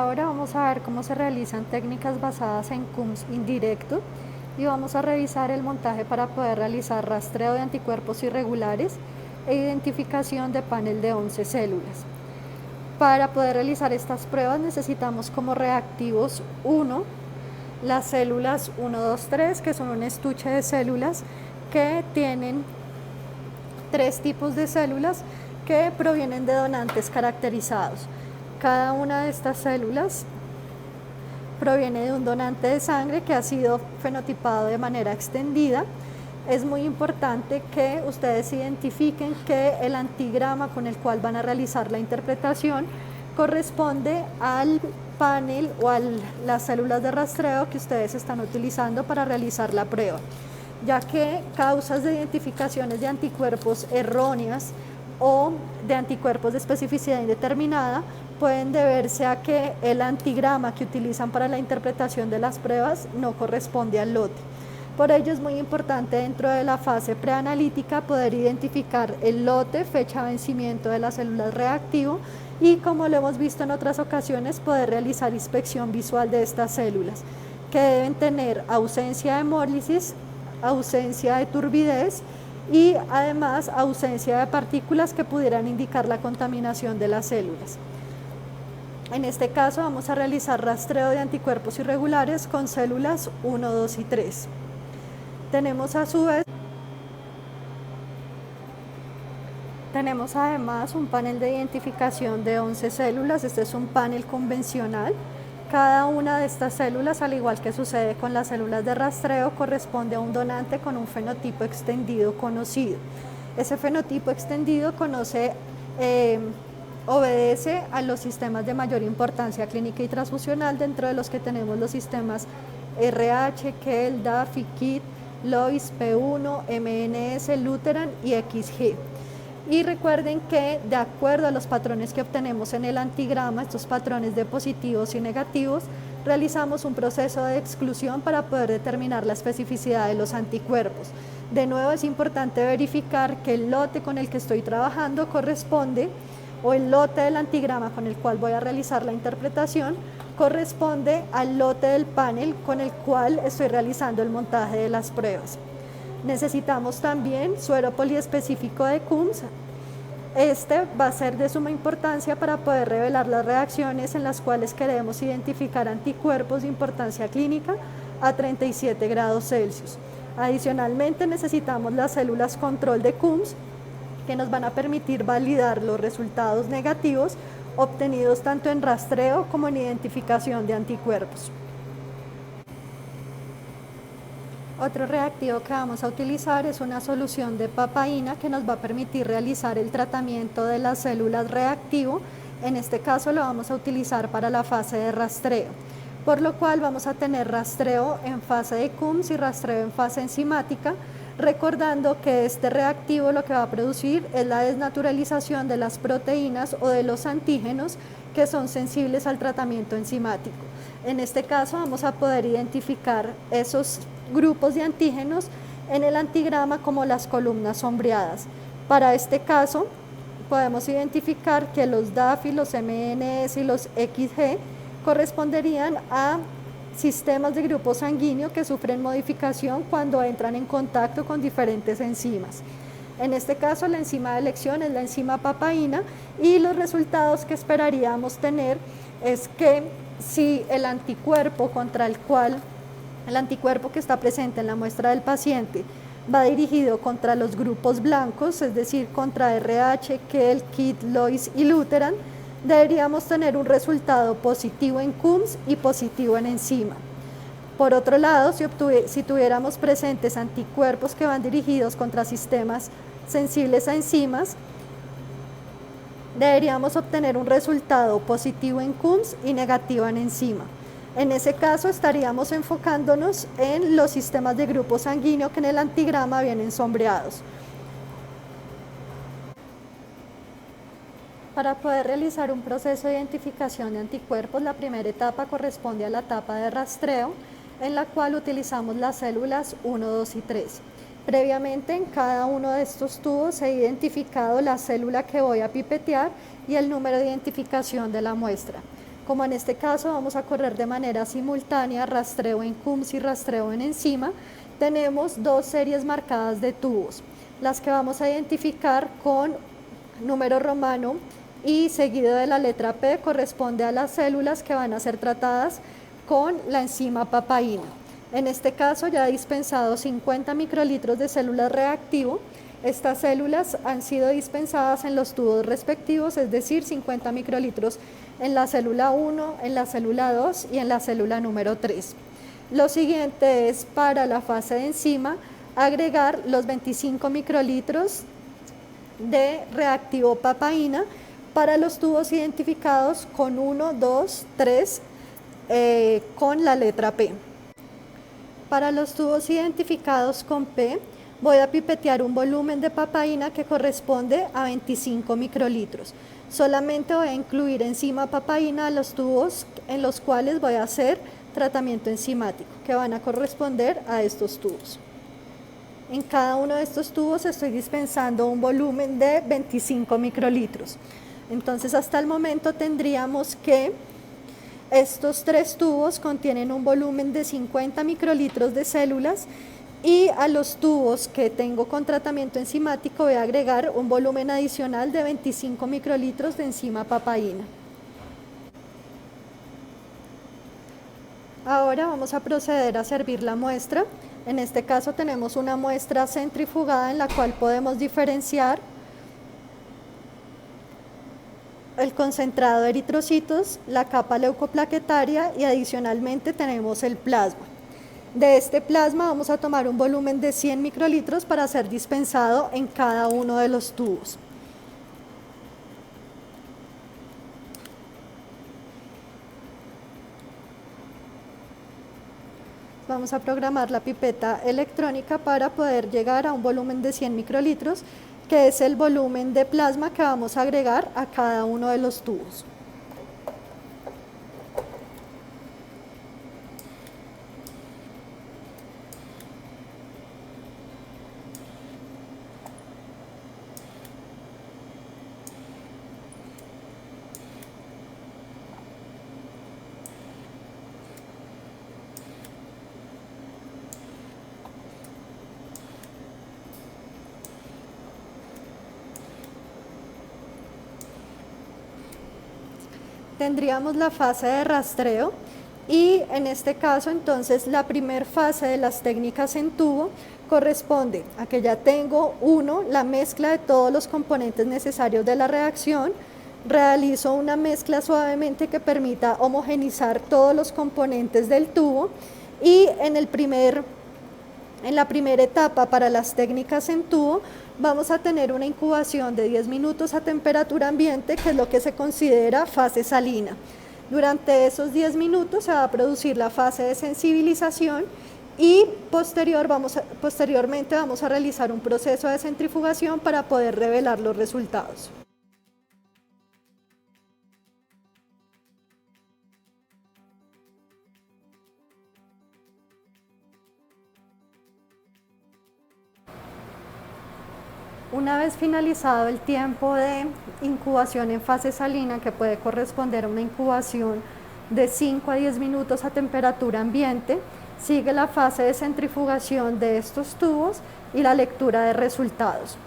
Ahora vamos a ver cómo se realizan técnicas basadas en CUMS indirecto y vamos a revisar el montaje para poder realizar rastreo de anticuerpos irregulares e identificación de panel de 11 células. Para poder realizar estas pruebas necesitamos como reactivos 1, las células 1, 2, 3, que son un estuche de células que tienen 3 tipos de células que provienen de donantes caracterizados. Cada una de estas células proviene de un donante de sangre que ha sido fenotipado de manera extendida. Es muy importante que ustedes identifiquen que el antigrama con el cual van a realizar la interpretación corresponde al panel o a las células de rastreo que ustedes están utilizando para realizar la prueba, ya que causas de identificaciones de anticuerpos erróneas o de anticuerpos de especificidad indeterminada pueden deberse a que el antigrama que utilizan para la interpretación de las pruebas no corresponde al lote. Por ello es muy importante dentro de la fase preanalítica poder identificar el lote, fecha de vencimiento de las células reactivo y, como lo hemos visto en otras ocasiones, poder realizar inspección visual de estas células, que deben tener ausencia de hemólisis, ausencia de turbidez y además ausencia de partículas que pudieran indicar la contaminación de las células. En este caso vamos a realizar rastreo de anticuerpos irregulares con células 1, 2 y 3. Tenemos además un panel de identificación de 11 células. Este es un panel convencional. Cada una de estas células, al igual que sucede con las células de rastreo, corresponde a un donante con un fenotipo extendido conocido. Ese fenotipo extendido obedece a los sistemas de mayor importancia clínica y transfusional, dentro de los que tenemos los sistemas RH, KEL, DAFI, KIT, LOIS, P1, MNS, Lutheran y XG. Y recuerden que de acuerdo a los patrones que obtenemos en el antigrama, estos patrones de positivos y negativos, realizamos un proceso de exclusión para poder determinar la especificidad de los anticuerpos. De nuevo es importante verificar que el lote con el que estoy trabajando corresponde, o el lote del antigrama con el cual voy a realizar la interpretación, corresponde al lote del panel con el cual estoy realizando el montaje de las pruebas. Necesitamos también suero poliespecífico de CUMS. Este va a ser de suma importancia para poder revelar las reacciones en las cuales queremos identificar anticuerpos de importancia clínica a 37 grados Celsius. Adicionalmente necesitamos las células control de CUMS, que nos van a permitir validar los resultados negativos obtenidos tanto en rastreo como en identificación de anticuerpos. Otro reactivo que vamos a utilizar es una solución de papaína que nos va a permitir realizar el tratamiento de las células reactivo. En este caso lo vamos a utilizar para la fase de rastreo, por lo cual vamos a tener rastreo en fase de CUMS y rastreo en fase enzimática, recordando que este reactivo lo que va a producir es la desnaturalización de las proteínas o de los antígenos que son sensibles al tratamiento enzimático. En este caso vamos a poder identificar esos grupos de antígenos en el antigrama como las columnas sombreadas. Para este caso podemos identificar que los DAFI, los MNS y los XG corresponderían a sistemas de grupo sanguíneo que sufren modificación cuando entran en contacto con diferentes enzimas. En este caso la enzima de elección es la enzima papaína y los resultados que esperaríamos tener es que si el anticuerpo que está presente en la muestra del paciente va dirigido contra los grupos blancos, es decir, contra RH, KEL, KIT, LOIS y Lutheran, deberíamos tener un resultado positivo en CUMS y positivo en enzima. Por otro lado, si tuviéramos presentes anticuerpos que van dirigidos contra sistemas sensibles a enzimas, deberíamos obtener un resultado positivo en CUMS y negativo en enzima. En ese caso estaríamos enfocándonos en los sistemas de grupo sanguíneo que en el antigrama vienen sombreados. Para poder realizar un proceso de identificación de anticuerpos, la primera etapa corresponde a la etapa de rastreo, en la cual utilizamos las células 1, 2 y 3. Previamente en cada uno de estos tubos he identificado la célula que voy a pipetear y el número de identificación de la muestra. Como en este caso vamos a correr de manera simultánea rastreo en CUMS y rastreo en enzima, tenemos dos series marcadas de tubos, las que vamos a identificar con número romano y seguido de la letra P corresponde a las células que van a ser tratadas con la enzima papaína. En este caso ya he dispensado 50 microlitros de células reactivo. Estas células han sido dispensadas en los tubos respectivos, es decir, 50 microlitros en la célula 1, en la célula 2 y en la célula número 3. Lo siguiente es para la fase de enzima agregar los 25 microlitros de reactivo papaína para los tubos identificados con 1, 2, 3 con la letra P. Para los tubos identificados con P voy a pipetear un volumen de papaína que corresponde a 25 microlitros. Solamente voy a incluir enzima papaína a los tubos en los cuales voy a hacer tratamiento enzimático, que van a corresponder a estos tubos. En cada uno de estos tubos estoy dispensando un volumen de 25 microlitros. Entonces hasta el momento tendríamos que estos tres tubos contienen un volumen de 50 microlitros de células y a los tubos que tengo con tratamiento enzimático voy a agregar un volumen adicional de 25 microlitros de enzima papaína. Ahora vamos a proceder a servir la muestra. En este caso tenemos una muestra centrifugada en la cual podemos diferenciar el concentrado de eritrocitos, la capa leucoplaquetaria y adicionalmente tenemos el plasma. De este plasma vamos a tomar un volumen de 100 microlitros para ser dispensado en cada uno de los tubos. Vamos a programar la pipeta electrónica para poder llegar a un volumen de 100 microlitros, que es el volumen de plasma que vamos a agregar a cada uno de los tubos. Tendríamos la fase de rastreo y en este caso entonces la primera fase de las técnicas en tubo corresponde a que ya tengo la mezcla de todos los componentes necesarios de la reacción, realizo una mezcla suavemente que permita homogenizar todos los componentes del tubo y en la primera etapa para las técnicas en tubo vamos a tener una incubación de 10 minutos a temperatura ambiente, que es lo que se considera fase salina. Durante esos 10 minutos se va a producir la fase de sensibilización y posteriormente vamos a realizar un proceso de centrifugación para poder revelar los resultados. Una vez finalizado el tiempo de incubación en fase salina, que puede corresponder a una incubación de 5 a 10 minutos a temperatura ambiente, sigue la fase de centrifugación de estos tubos y la lectura de resultados.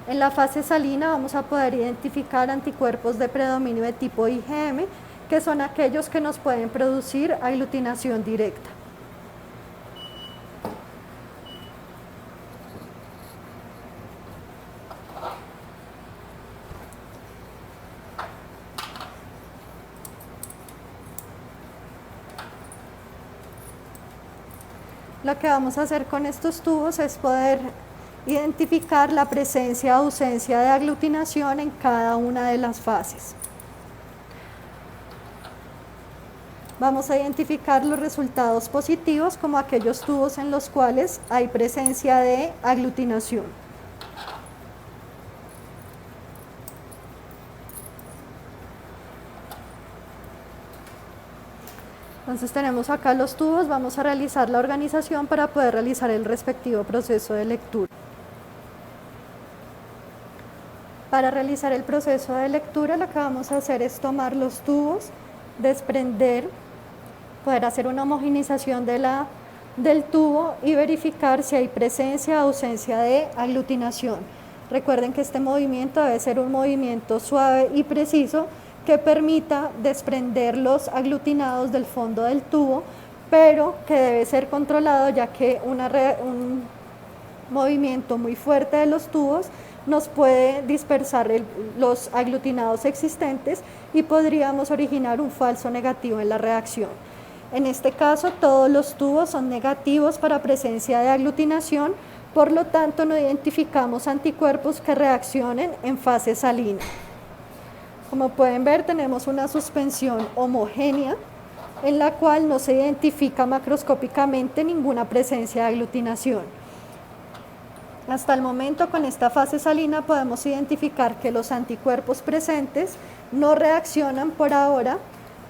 En la fase salina vamos a poder identificar anticuerpos de predominio de tipo IgM, que son aquellos que nos pueden producir aglutinación directa. Lo que vamos a hacer con estos tubos es poder identificar la presencia o ausencia de aglutinación en cada una de las fases. Vamos a identificar los resultados positivos como aquellos tubos en los cuales hay presencia de aglutinación. Entonces tenemos acá los tubos, vamos a realizar la organización para poder realizar el respectivo proceso de lectura. Para realizar el proceso de lectura, lo que vamos a hacer es tomar los tubos, desprender, poder hacer una homogeneización del tubo y verificar si hay presencia o ausencia de aglutinación. Recuerden que este movimiento debe ser un movimiento suave y preciso que permita desprender los aglutinados del fondo del tubo, pero que debe ser controlado, ya que un movimiento muy fuerte de los tubos nos puede dispersar los aglutinados existentes y podríamos originar un falso negativo en la reacción. En este caso, todos los tubos son negativos para presencia de aglutinación, por lo tanto no identificamos anticuerpos que reaccionen en fase salina. Como pueden ver, tenemos una suspensión homogénea en la cual no se identifica macroscópicamente ninguna presencia de aglutinación. Hasta el momento, con esta fase salina podemos identificar que los anticuerpos presentes no reaccionan por ahora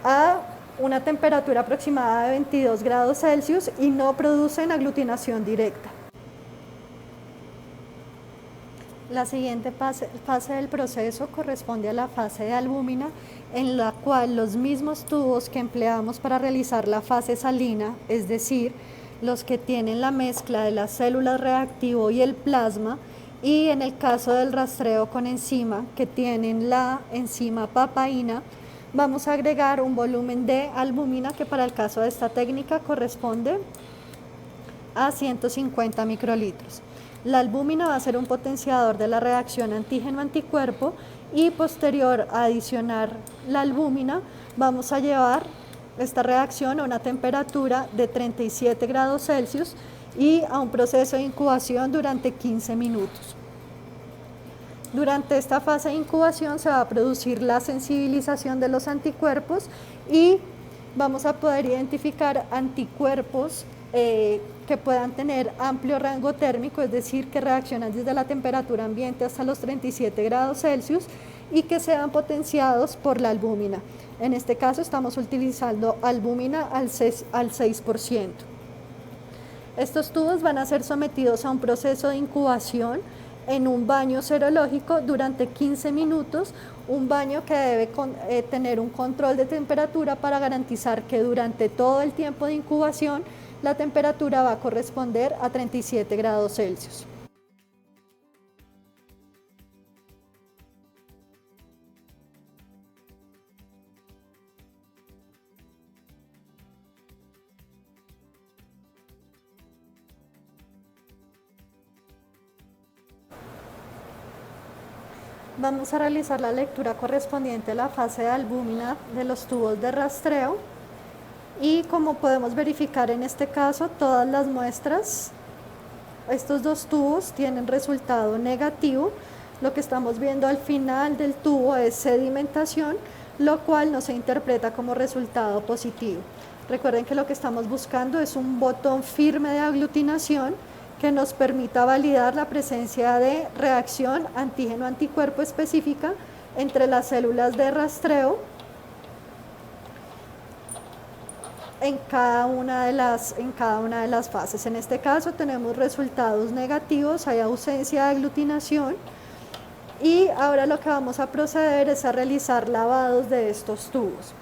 a una temperatura aproximada de 22 grados Celsius y no producen aglutinación directa. La siguiente fase del proceso corresponde a la fase de albúmina, en la cual los mismos tubos que empleamos para realizar la fase salina, es decir, los que tienen la mezcla de las células reactivo y el plasma, y en el caso del rastreo con enzima, que tienen la enzima papaína, vamos a agregar un volumen de albúmina que para el caso de esta técnica corresponde a 150 microlitros. La albúmina va a ser un potenciador de la reacción antígeno-anticuerpo y posterior a adicionar la albúmina vamos a llevar esta reacción a una temperatura de 37 grados Celsius y a un proceso de incubación durante 15 minutos. Durante esta fase de incubación se va a producir la sensibilización de los anticuerpos y vamos a poder identificar anticuerpos que puedan tener amplio rango térmico, es decir, que reaccionan desde la temperatura ambiente hasta los 37 grados Celsius y que sean potenciados por la albúmina. En este caso estamos utilizando albúmina al 6%. Estos tubos van a ser sometidos a un proceso de incubación en un baño serológico durante 15 minutos, un baño que debe tener un control de temperatura para garantizar que durante todo el tiempo de incubación la temperatura va a corresponder a 37 grados Celsius. Vamos a realizar la lectura correspondiente a la fase de albúmina de los tubos de rastreo y como podemos verificar en este caso, todas las muestras, estos dos tubos tienen resultado negativo. Lo que estamos viendo al final del tubo es sedimentación, lo cual no se interpreta como resultado positivo. Recuerden que lo que estamos buscando es un botón firme de aglutinación que nos permita validar la presencia de reacción antígeno-anticuerpo específica entre las células de rastreo en cada una de las fases. En este caso tenemos resultados negativos, hay ausencia de aglutinación y ahora lo que vamos a proceder es a realizar lavados de estos tubos.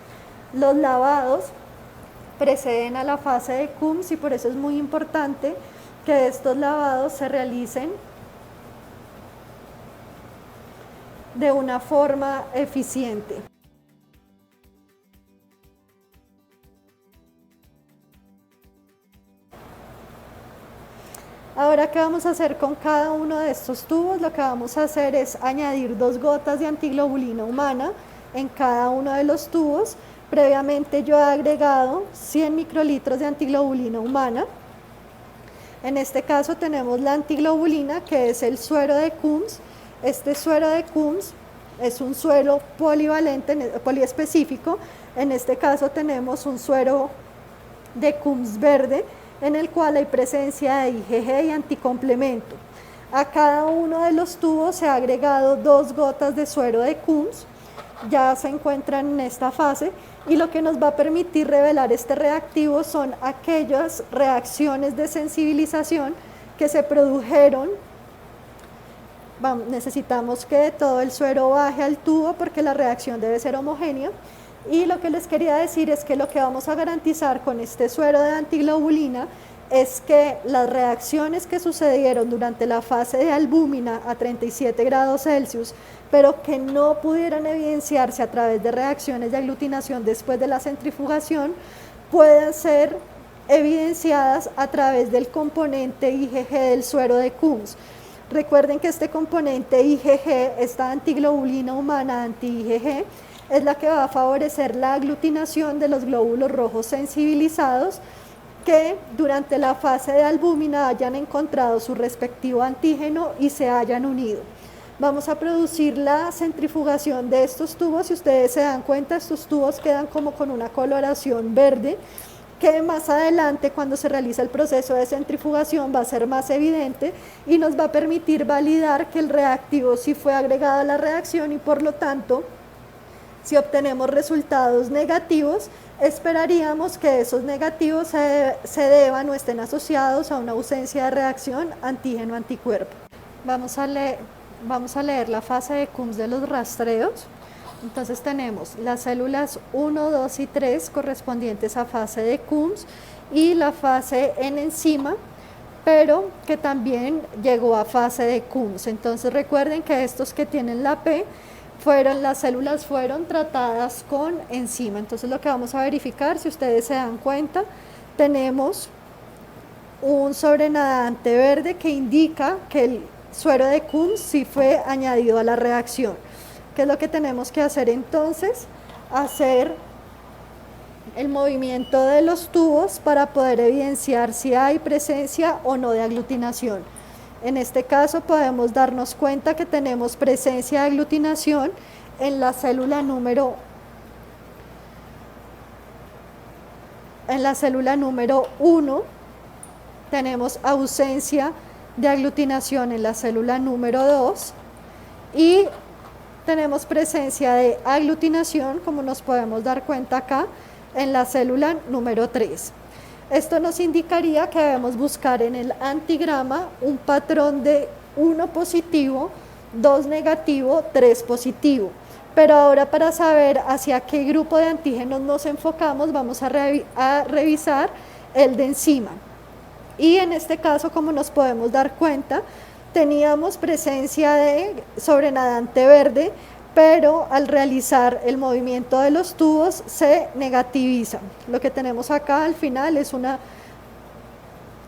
Los lavados preceden a la fase de Coombs y por eso es muy importante que estos lavados se realicen de una forma eficiente. Ahora, ¿qué vamos a hacer con cada uno de estos tubos? Lo que vamos a hacer es añadir 2 gotas de antiglobulina humana en cada uno de los tubos. Previamente yo he agregado 100 microlitros de antiglobulina humana. En este caso tenemos la antiglobulina, que es el suero de Coombs. Este suero de Coombs es un suero polivalente, poliespecífico. En este caso tenemos un suero de Coombs verde, en el cual hay presencia de IgG y anticomplemento. A cada uno de los tubos se ha agregado 2 gotas de suero de Coombs, ya se encuentran en esta fase, y lo que nos va a permitir revelar este reactivo son aquellas reacciones de sensibilización que se produjeron necesitamos que todo el suero baje al tubo porque la reacción debe ser homogénea. Y lo que les quería decir es que lo que vamos a garantizar con este suero de antiglobulina es que las reacciones que sucedieron durante la fase de albúmina a 37 grados Celsius, pero que no pudieran evidenciarse a través de reacciones de aglutinación después de la centrifugación, puedan ser evidenciadas a través del componente IgG del suero de Coombs. Recuerden que este componente IgG, esta antiglobulina humana anti-IgG, es la que va a favorecer la aglutinación de los glóbulos rojos sensibilizados que durante la fase de albúmina hayan encontrado su respectivo antígeno y se hayan unido. Vamos a producir la centrifugación de estos tubos. Si ustedes se dan cuenta, estos tubos quedan como con una coloración verde, que más adelante, cuando se realiza el proceso de centrifugación, va a ser más evidente y nos va a permitir validar que el reactivo sí fue agregado a la reacción, y por lo tanto, si obtenemos resultados negativos, esperaríamos que esos negativos se deban o estén asociados a una ausencia de reacción antígeno-anticuerpo. Vamos a leer la fase de Coombs de los rastreos. Entonces tenemos las células 1, 2 y 3 correspondientes a fase de Coombs y la fase en enzima, pero que también llegó a fase de Coombs. Entonces recuerden que estos que tienen la P, las células fueron tratadas con enzima. Entonces lo que vamos a verificar, si ustedes se dan cuenta, tenemos un sobrenadante verde que indica que el suero de Coombs sí fue añadido a la reacción. ¿Qué es lo que tenemos que hacer entonces? Hacer el movimiento de los tubos para poder evidenciar si hay presencia o no de aglutinación. En este caso podemos darnos cuenta que tenemos presencia de aglutinación en la célula número 1, tenemos ausencia de aglutinación en la célula número 2 y tenemos presencia de aglutinación, como nos podemos dar cuenta acá, en la célula número 3. Esto nos indicaría que debemos buscar en el antigrama un patrón de 1 positivo, 2 negativo, 3 positivo. Pero ahora, para saber hacia qué grupo de antígenos nos enfocamos, vamos a revisar el de enzima. Y en este caso, como nos podemos dar cuenta, teníamos presencia de sobrenadante verde, pero al realizar el movimiento de los tubos se negativiza. Lo que tenemos acá al final es una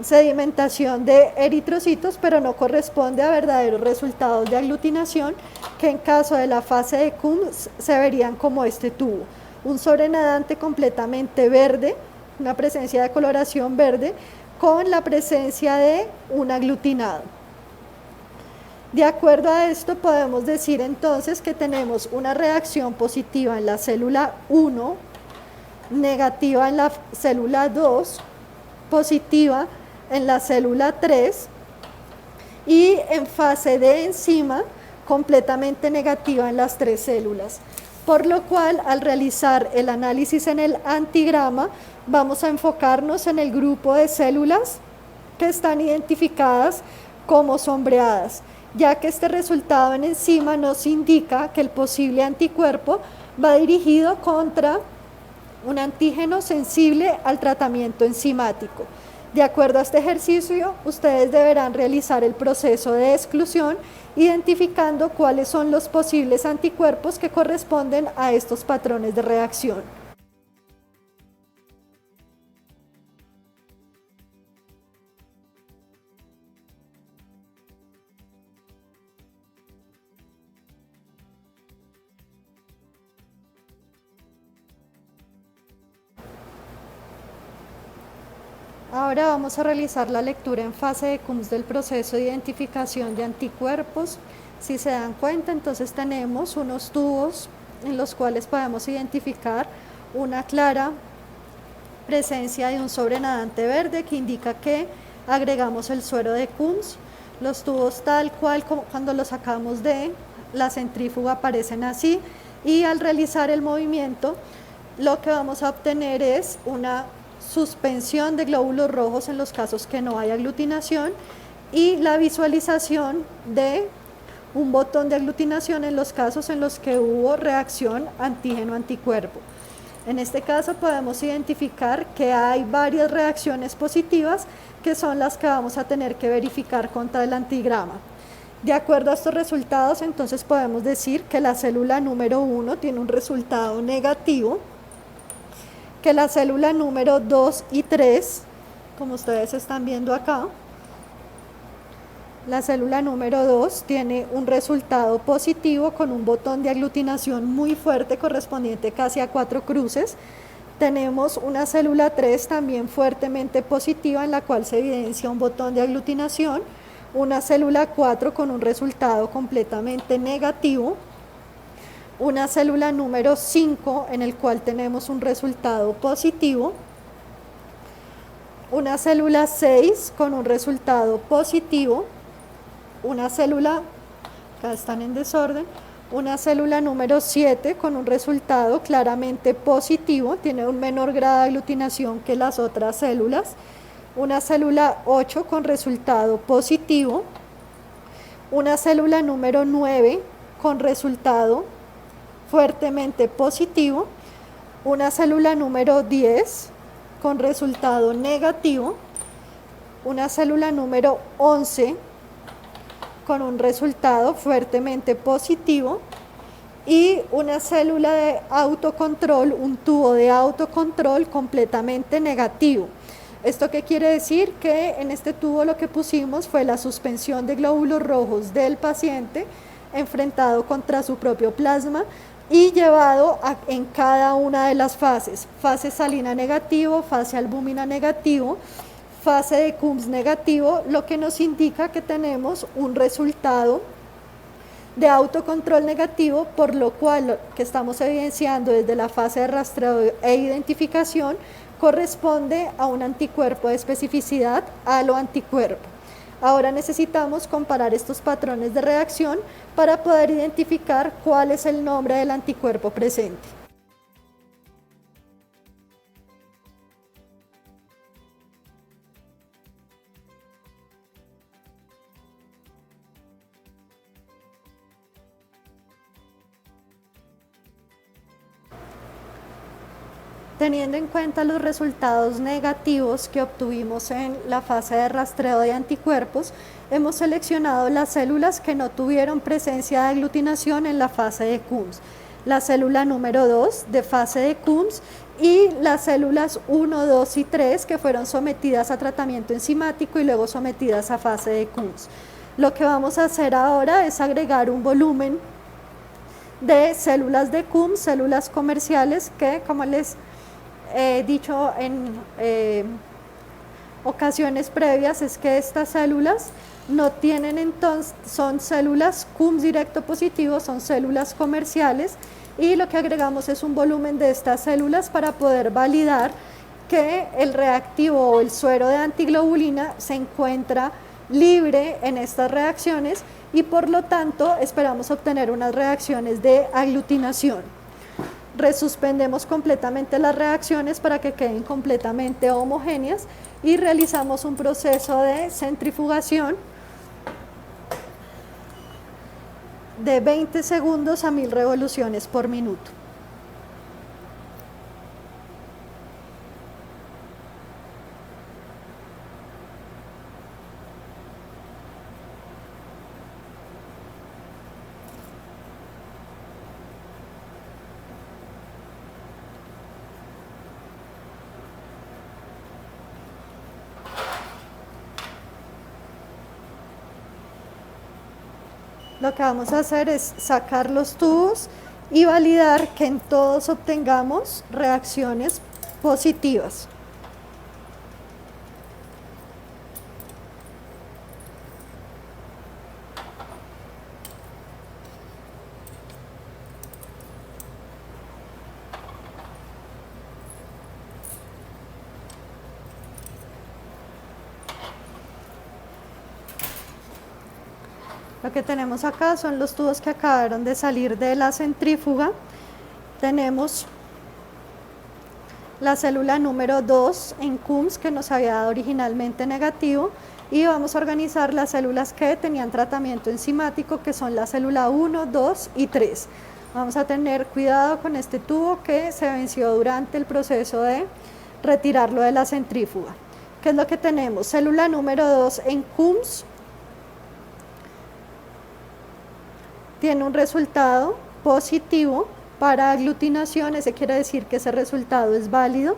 sedimentación de eritrocitos, pero no corresponde a verdaderos resultados de aglutinación, que en caso de la fase de Coombs se verían como este tubo. Un sobrenadante completamente verde, una presencia de coloración verde, con la presencia de un aglutinado. De acuerdo a esto, podemos decir entonces que tenemos una reacción positiva en la célula 1, negativa en la célula 2, positiva en la célula 3 y en fase de enzima completamente negativa en las 3 células. Por lo cual, al realizar el análisis en el antigrama, vamos a enfocarnos en el grupo de células que están identificadas como sombreadas, ya que este resultado en enzima nos indica que el posible anticuerpo va dirigido contra un antígeno sensible al tratamiento enzimático. De acuerdo a este ejercicio, ustedes deberán realizar el proceso de exclusión, identificando cuáles son los posibles anticuerpos que corresponden a estos patrones de reacción. Ahora vamos a realizar la lectura en fase de Coombs del proceso de identificación de anticuerpos. Si se dan cuenta, entonces tenemos unos tubos en los cuales podemos identificar una clara presencia de un sobrenadante verde que indica que agregamos el suero de Coombs. Los tubos tal cual como cuando los sacamos de la centrífuga aparecen así, y al realizar el movimiento lo que vamos a obtener es una suspensión de glóbulos rojos en los casos que no hay aglutinación y la visualización de un botón de aglutinación en los casos en los que hubo reacción antígeno-anticuerpo. En este caso podemos identificar que hay varias reacciones positivas que son las que vamos a tener que verificar contra el antigrama. De acuerdo a estos resultados, entonces podemos decir que la célula número 1 tiene un resultado negativo, que la célula número 2 y 3, como ustedes están viendo acá, la célula número 2 tiene un resultado positivo con un botón de aglutinación muy fuerte correspondiente casi a 4 cruces. Tenemos una célula 3 también fuertemente positiva en la cual se evidencia un botón de aglutinación, una célula 4 con un resultado completamente negativo, una célula número 5 en el cual tenemos un resultado positivo, una célula 6 con un resultado positivo, una célula, acá están en desorden, una célula número 7 con un resultado claramente positivo, tiene un menor grado de aglutinación que las otras células, una célula 8 con resultado positivo, una célula número 9 con resultado fuertemente positivo, una célula número 10 con resultado negativo, una célula número 11 con un resultado fuertemente positivo y una célula de autocontrol, un tubo de autocontrol completamente negativo. ¿Esto qué quiere decir? Que en este tubo lo que pusimos fue la suspensión de glóbulos rojos del paciente enfrentado contra su propio plasma y llevado en cada una de las fases, fase salina negativo, fase albúmina negativo, fase de Coombs negativo, lo que nos indica que tenemos un resultado de autocontrol negativo, por lo cual lo que estamos evidenciando desde la fase de rastreo e identificación corresponde a un anticuerpo de especificidad halo-anticuerpo. Ahora necesitamos comparar estos patrones de reacción para poder identificar cuál es el nombre del anticuerpo presente. Teniendo en cuenta los resultados negativos que obtuvimos en la fase de rastreo de anticuerpos, hemos seleccionado las células que no tuvieron presencia de aglutinación en la fase de Coombs, la célula número 2 de fase de Coombs y las células 1, 2 y 3 que fueron sometidas a tratamiento enzimático y luego sometidas a fase de Coombs. Lo que vamos a hacer ahora es agregar un volumen de células de Coombs, células comerciales que, como les he dicho en ocasiones previas, es que estas células no tienen entonces, son células Coombs directo positivo, son células comerciales y lo que agregamos es un volumen de estas células para poder validar que el reactivo o el suero de antiglobulina se encuentra libre en estas reacciones y por lo tanto esperamos obtener unas reacciones de aglutinación. Resuspendemos completamente las reacciones para que queden completamente homogéneas y realizamos un proceso de centrifugación de 20 segundos a 1000 revoluciones por minuto. Lo que vamos a hacer es sacar los tubos y validar que en todos obtengamos reacciones positivas. Lo que tenemos acá son los tubos que acabaron de salir de la centrífuga. Tenemos la célula número 2 en Coombs que nos había dado originalmente negativo y vamos a organizar las células que tenían tratamiento enzimático, que son la célula 1, 2 y 3. Vamos a tener cuidado con este tubo que se venció durante el proceso de retirarlo de la centrífuga. ¿Qué es lo que tenemos? Célula número 2 en CUMS tiene un resultado positivo para aglutinación, ese quiere decir que ese resultado es válido.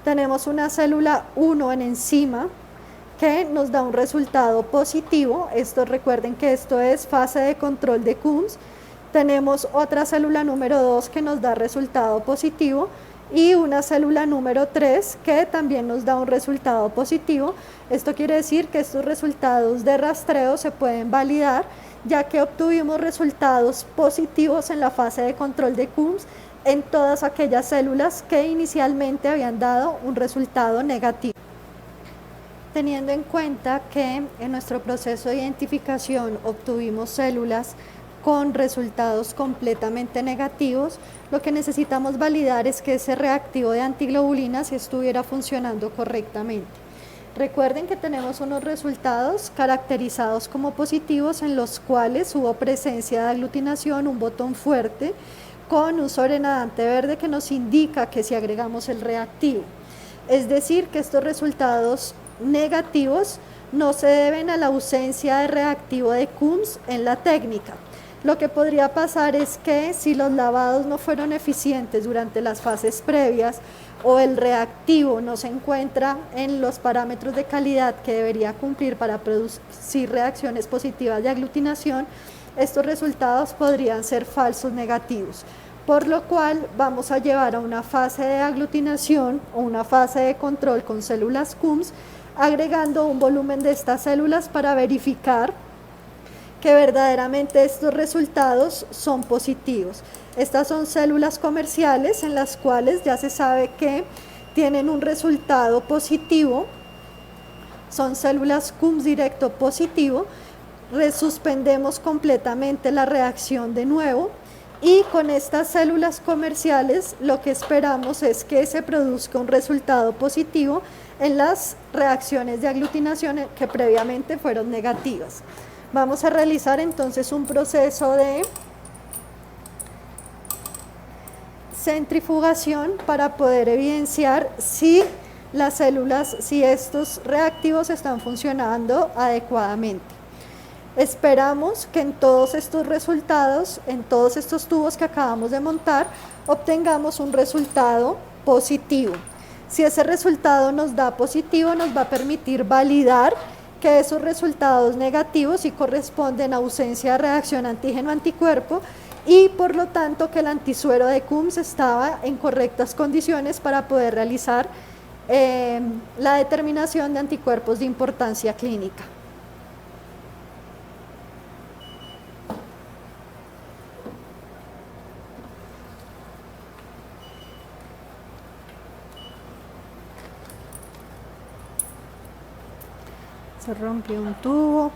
Tenemos una célula 1 en enzima que nos da un resultado positivo. Recuerden que esto es fase de control de CUMS. Tenemos otra célula número 2 que nos da resultado positivo y una célula número 3 que también nos da un resultado positivo. Esto quiere decir que estos resultados de rastreo se pueden validar, ya que obtuvimos resultados positivos en la fase de control de CUMS en todas aquellas células que inicialmente habían dado un resultado negativo. Teniendo en cuenta que en nuestro proceso de identificación obtuvimos células con resultados completamente negativos, lo que necesitamos validar es que ese reactivo de antiglobulinas estuviera funcionando correctamente. Recuerden que tenemos unos resultados caracterizados como positivos en los cuales hubo presencia de aglutinación, un botón fuerte con un sobrenadante verde que nos indica que si agregamos el reactivo. Es decir, que estos resultados negativos no se deben a la ausencia de reactivo de CUMS en la técnica. Lo que podría pasar es que si los lavados no fueron eficientes durante las fases previas o el reactivo no se encuentra en los parámetros de calidad que debería cumplir para producir reacciones positivas de aglutinación, estos resultados podrían ser falsos negativos, por lo cual vamos a llevar a una fase de aglutinación o una fase de control con células CUMS, agregando un volumen de estas células para verificar que verdaderamente estos resultados son positivos. Estas son células comerciales en las cuales ya se sabe que tienen un resultado positivo, son células CUMS directo positivo. Resuspendemos completamente la reacción de nuevo y con estas células comerciales lo que esperamos es que se produzca un resultado positivo en las reacciones de aglutinación que previamente fueron negativas. Vamos a realizar entonces un proceso de centrifugación para poder evidenciar si las células, si estos reactivos están funcionando adecuadamente. Esperamos que en todos estos resultados, en todos estos tubos que acabamos de montar, obtengamos un resultado positivo. Si ese resultado nos da positivo, nos va a permitir validar que esos resultados negativos sí corresponden a ausencia de reacción antígeno-anticuerpo y por lo tanto que el antisuero de CUMS estaba en correctas condiciones para poder realizar la determinación de anticuerpos de importancia clínica. Se rompió un tubo.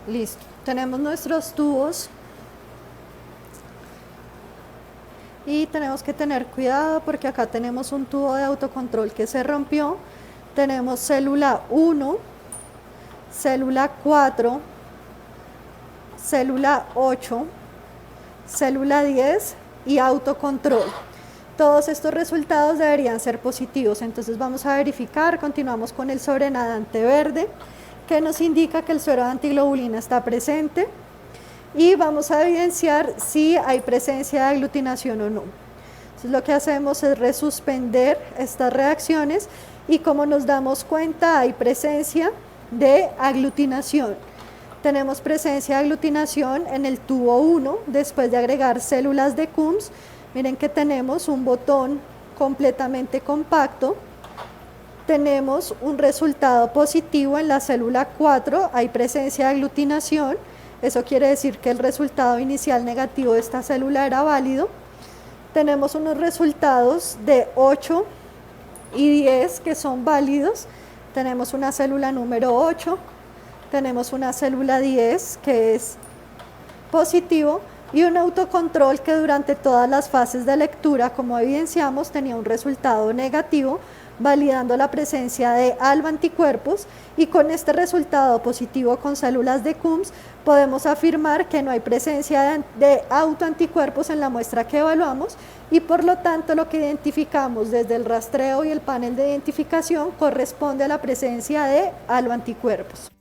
Listo, tenemos nuestros tubos y tenemos que tener cuidado porque acá tenemos un tubo de autocontrol que se rompió. Tenemos célula 1, célula 4, célula 8, célula 10 y autocontrol. Todos estos resultados deberían ser positivos, entonces vamos a verificar. Continuamos con el sobrenadante verde que nos indica que el suero de antiglobulina está presente y vamos a evidenciar si hay presencia de aglutinación o no. Entonces lo que hacemos es resuspender estas reacciones y como nos damos cuenta hay presencia de aglutinación. Tenemos presencia de aglutinación en el tubo 1 después de agregar células de CUMS. Miren que tenemos un botón completamente compacto tenemos un resultado positivo en la célula 4, hay presencia de aglutinación, eso quiere decir que el resultado inicial negativo de esta célula era válido. Tenemos unos resultados de 8 y 10 que son válidos, tenemos una célula número 8, tenemos una célula 10 que es positivo y un autocontrol que durante todas las fases de lectura, como evidenciamos, tenía un resultado negativo, validando la presencia de ALBA anticuerpos, y con este resultado positivo con células de Coombs podemos afirmar que no hay presencia de autoanticuerpos en la muestra que evaluamos y por lo tanto lo que identificamos desde el rastreo y el panel de identificación corresponde a la presencia de ALBA anticuerpos.